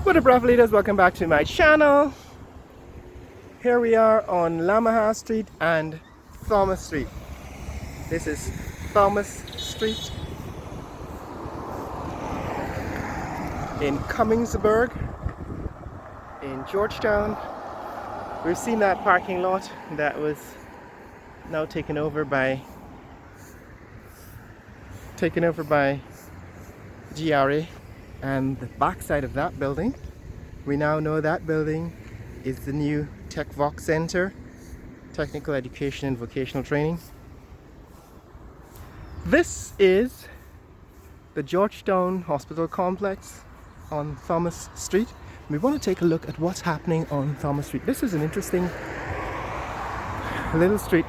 What up, Bravo Leaders? Welcome back to my channel. Here we are on Lamaha Street and Thomas Street. This is Thomas Street in Cummingsburg in Georgetown. We've seen that parking lot that was now taken over by GRA, and the back side of that building, we now know that building is the new TechVoc Center, Technical Education and Vocational Training. This is the Georgetown Hospital Complex on Thomas Street. We want to take a look at what's happening on Thomas Street. This is an interesting little street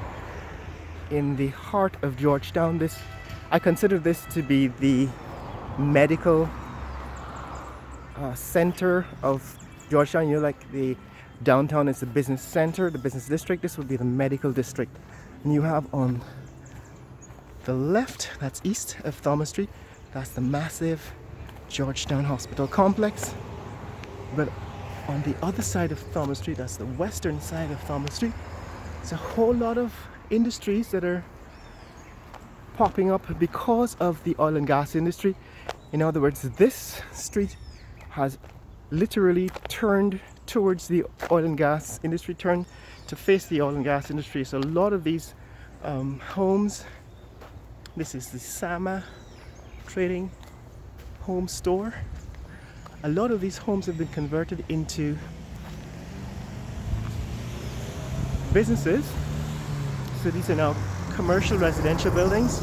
in the heart of Georgetown. I consider this to be the medical center of Georgetown. You know, like the downtown is the business center, the business district. This would be the medical district. And you have on the left, that's east of Thomas Street, that's the massive Georgetown Hospital Complex. But on the other side of Thomas Street, that's the western side of Thomas Street, there's a whole lot of industries that are popping up because of the oil and gas industry. In other words, this street has literally turned towards the oil and gas industry, turned to face the oil and gas industry. So a lot of these homes, this is the Sama Trading Home Store. A lot of these homes have been converted into businesses. So these are now commercial residential buildings,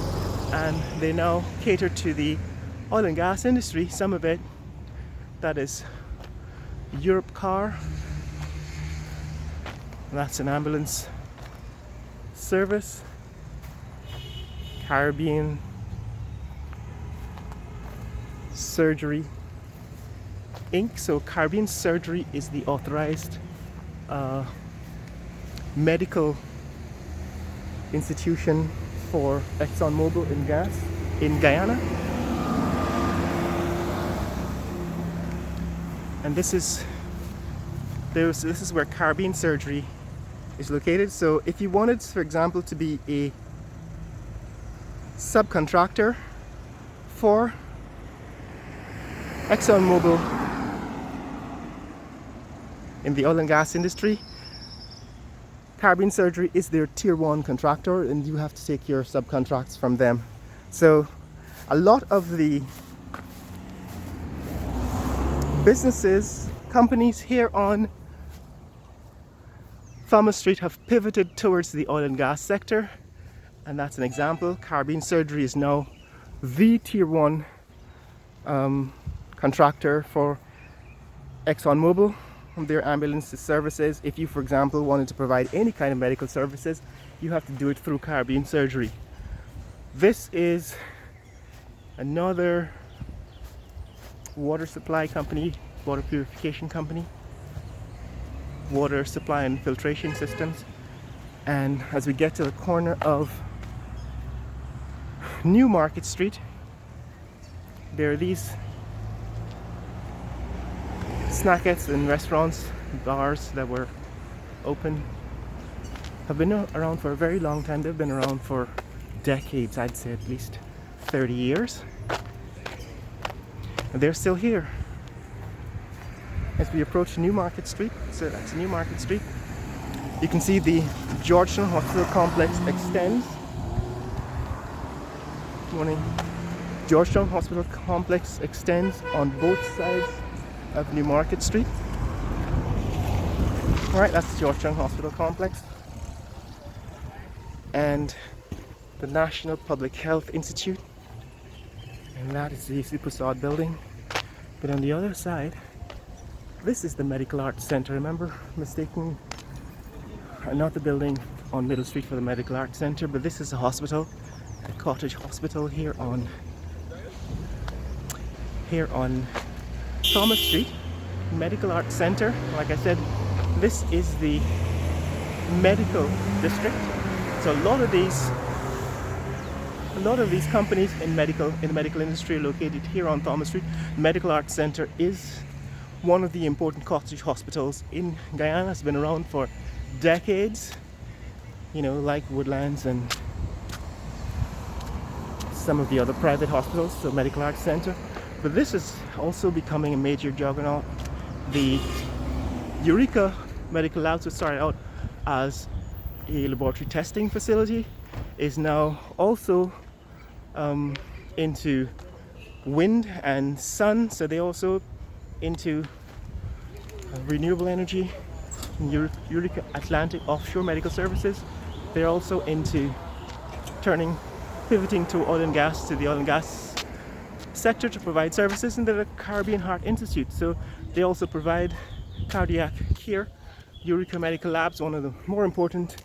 and they now cater to the oil and gas industry. Some of it, that is Europe Car, that's an ambulance service. Caribbean Surgery Inc. So Caribbean Surgery is the authorized medical institution for ExxonMobil in Guyana. And this is where Caribbean Surgery is located. So if you wanted, for example, to be a subcontractor for ExxonMobil in the oil and gas industry, Caribbean Surgery is their tier 1 contractor, and you have to take your subcontracts from them. So a lot of the businesses, companies here on Thomas Street have pivoted towards the oil and gas sector, and that's an example. Caribbean Surgery is now the tier 1 contractor for ExxonMobil on their ambulance services. If you, for example, wanted to provide any kind of medical services, you have to do it through Caribbean Surgery. This is another water supply company, water purification company, water supply and filtration systems. And as we get to the corner of New Market Street, there are these snackettes and restaurants, bars that were open, have been around for a very long time. They've been around for decades, I'd say at least 30 years. And they're still here. As we approach New Market Street, so that's New Market Street, you can see the Georgetown Hospital Complex extends. Morning. Georgetown Hospital Complex extends on both sides of New Market Street. Alright, that's the Georgetown Hospital Complex. And the National Public Health Institute. And that is the Supersod building. But on the other side, this is the Medical Arts Center. Remember mistaking not the building on Middle Street for the Medical Arts Center, but this is a hospital, a cottage hospital here on Thomas Street, Medical Arts Center. Like I said, this is the medical district. So a lot of these companies in the medical industry are located here on Thomas Street. Medical Arts Center is one of the important cottage hospitals in Guyana. It's been around for decades, you know, like Woodlands and some of the other private hospitals, so Medical Arts Center. But this is also becoming a major juggernaut. The Eureka Medical Labs, which started out as a laboratory testing facility, is now also into wind and sun, so they also into renewable energy. Eureka Atlantic Offshore Medical Services, they're also into pivoting to oil and gas, to the oil and gas sector to provide services, and they're the Caribbean Heart Institute, so they also provide cardiac care. Eureka Medical Labs, one of the more important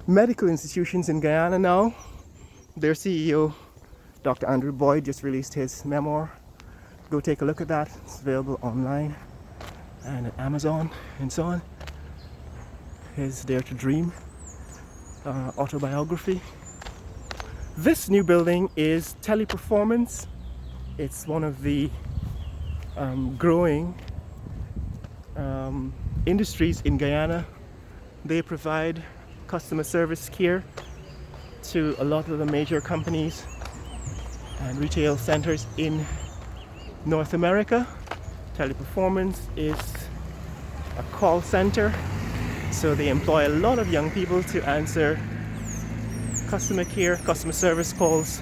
medical institutions in Guyana now. Their CEO, Dr. Andrew Boyd, just released his memoir. Go take a look at that. It's available online and at Amazon and so on. His Dare to Dream autobiography. This new building is Teleperformance. It's one of the growing industries in Guyana. They provide customer service care to a lot of the major companies and retail centers in North America. Teleperformance is a call center, so they employ a lot of young people to answer customer care, customer service calls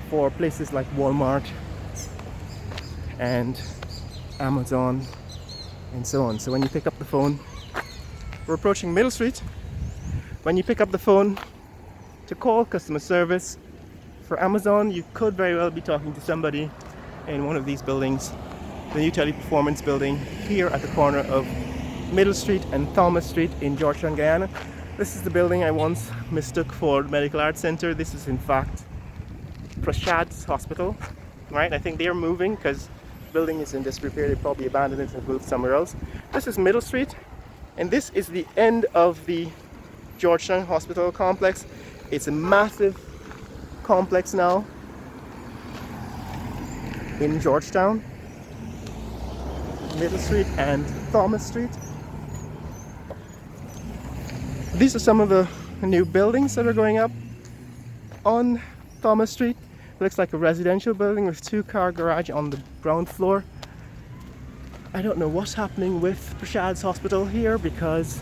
for places like Walmart and Amazon and so on. So when you pick up the phone, we're approaching Middle Street. When you pick up the phone to call customer service for Amazon, you could very well be talking to somebody in one of these buildings, the new Teleperformance building here at the corner of Middle Street and Thomas Street in Georgetown, Guyana. This is the building I once mistook for the Medical Arts Center. This is in fact Prashad's hospital, right? I think they're moving because the building is in disrepair. They probably abandoned it and moved somewhere else. This is Middle Street, and this is the end of the Georgetown Hospital complex. It's a massive complex now in Georgetown. Middle Street and Thomas Street. These are some of the new buildings that are going up on Thomas Street. It looks like a residential building with 2-car garage on the ground floor. I don't know what's happening with Prashad's hospital here because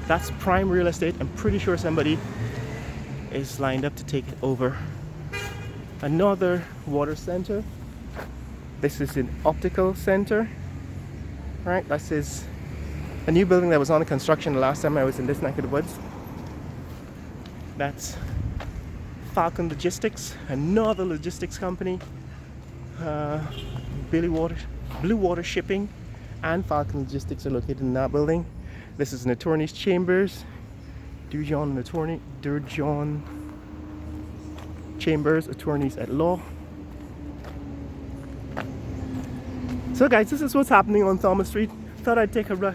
that's prime real estate. I'm pretty sure somebody is lined up to take it over. Another water center. This is an optical center. Right, this is a new building that was on construction the last time I was in this neck of the woods. That's Falcon Logistics, another logistics company. Blue Water Shipping and Falcon Logistics are located in that building. This is an attorney's chambers. Durjon Chambers, attorneys at law. So guys, this is what's happening on Thomas Street. Thought I'd take a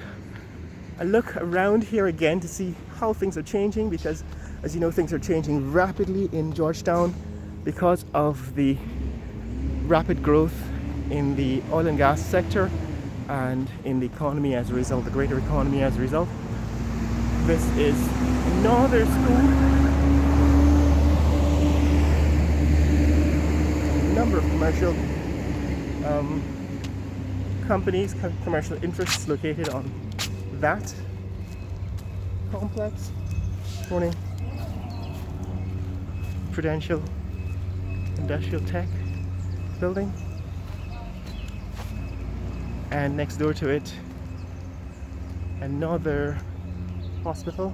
look around here again to see how things are changing, because as you know, things are changing rapidly in Georgetown because of the rapid growth in the oil and gas sector and in the economy as a result, the greater economy as a result. This is another school. A number of commercial companies, commercial interests located on that complex. Morning. Prudential Industrial Tech building. And next door to it, another hospital.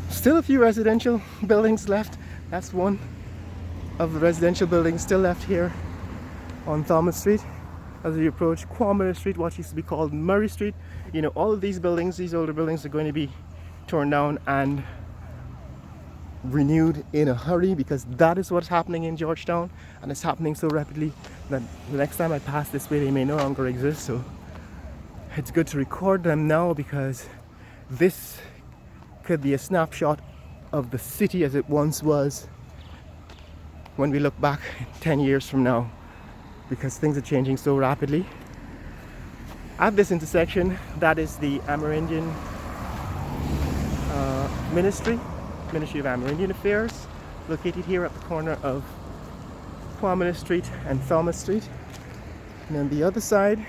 Still a few residential buildings left. That's one of the residential buildings still left here on Thomas Street. As we approach Kwame Street, what used to be called Murray Street, you know, all of these buildings, these older buildings, are going to be torn down and renewed in a hurry, because that is what's happening in Georgetown, and it's happening so rapidly that the next time I pass this way they may no longer exist. So it's good to record them now, because this could be a snapshot of the city as it once was when we look back 10 years from now, because things are changing so rapidly. At this intersection, that is the Amerindian Ministry of Amerindian Affairs, located here at the corner of Quamina Street and Thomas Street. And on the other side,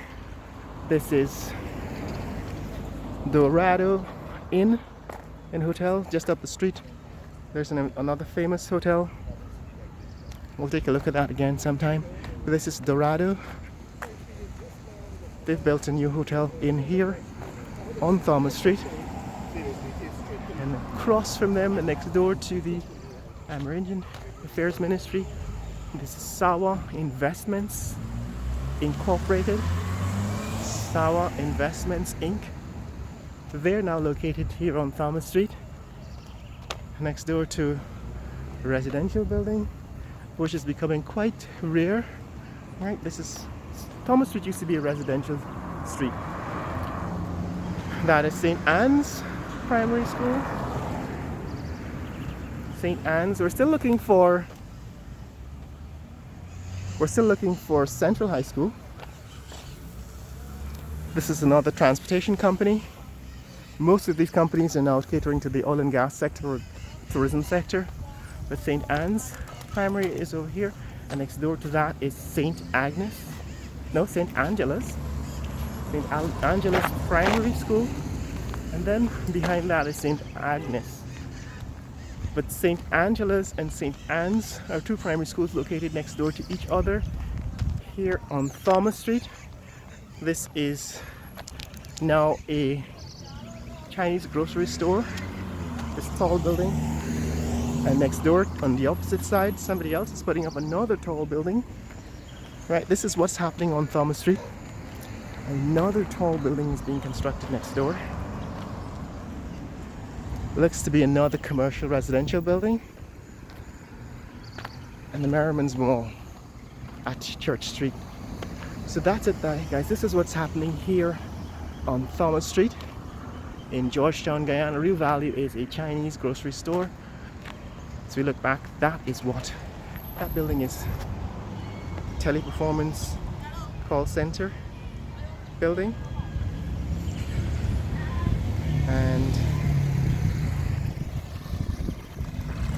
this is Dorado Inn and Hotel, just up the street. There's another famous hotel. We'll take a look at that again sometime. But this is Dorado. They've built a new hotel in here on Thomas Street. And across from them, and next door to the Amerindian Affairs Ministry, this is Sawa Investments Incorporated. Sawa Investments Inc. They're now located here on Thomas Street, next door to a residential building, which is becoming quite rare. Right, this is Thomas Street used to be a residential street. That is St. Anne's Primary School. St. Anne's. We're still looking for Central High School. This is another transportation company. Most of these companies are now catering to the oil and gas sector or tourism sector. But St. Anne's Primary is over here, and next door to that is St. Angela's Primary School, and then behind that is St. Agnes. But St. Angela's and St. Anne's are two primary schools located next door to each other here on Thomas Street. This is now a Chinese grocery store, this tall building. And next door, on the opposite side, somebody else is putting up another tall building. Right, this is what's happening on Thomas Street. Another tall building is being constructed next door. Looks to be another commercial residential building. And the Merriman's Mall at Church Street. So that's it, guys. This is what's happening here on Thomas Street in Georgetown, Guyana. Real Value is a Chinese grocery store. So we look back, that is what that building is. Teleperformance call center building. And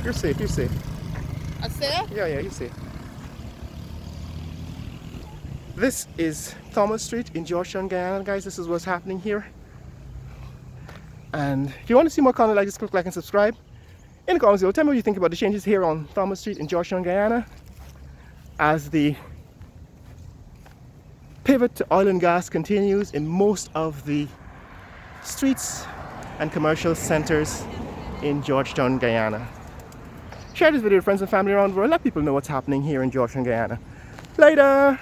you're safe. I said? Yeah, you're safe. This is Thomas Street in Georgetown, Guyana, guys. This is what's happening here. And if you want to see more content like this, click like and subscribe. In the comments below, tell me what you think about the changes here on Thomas Street in Georgetown, Guyana, as the pivot to oil and gas continues in most of the streets and commercial centers in Georgetown, Guyana. Share this video with friends and family around the world. Let people know what's happening here in Georgetown, Guyana. Later!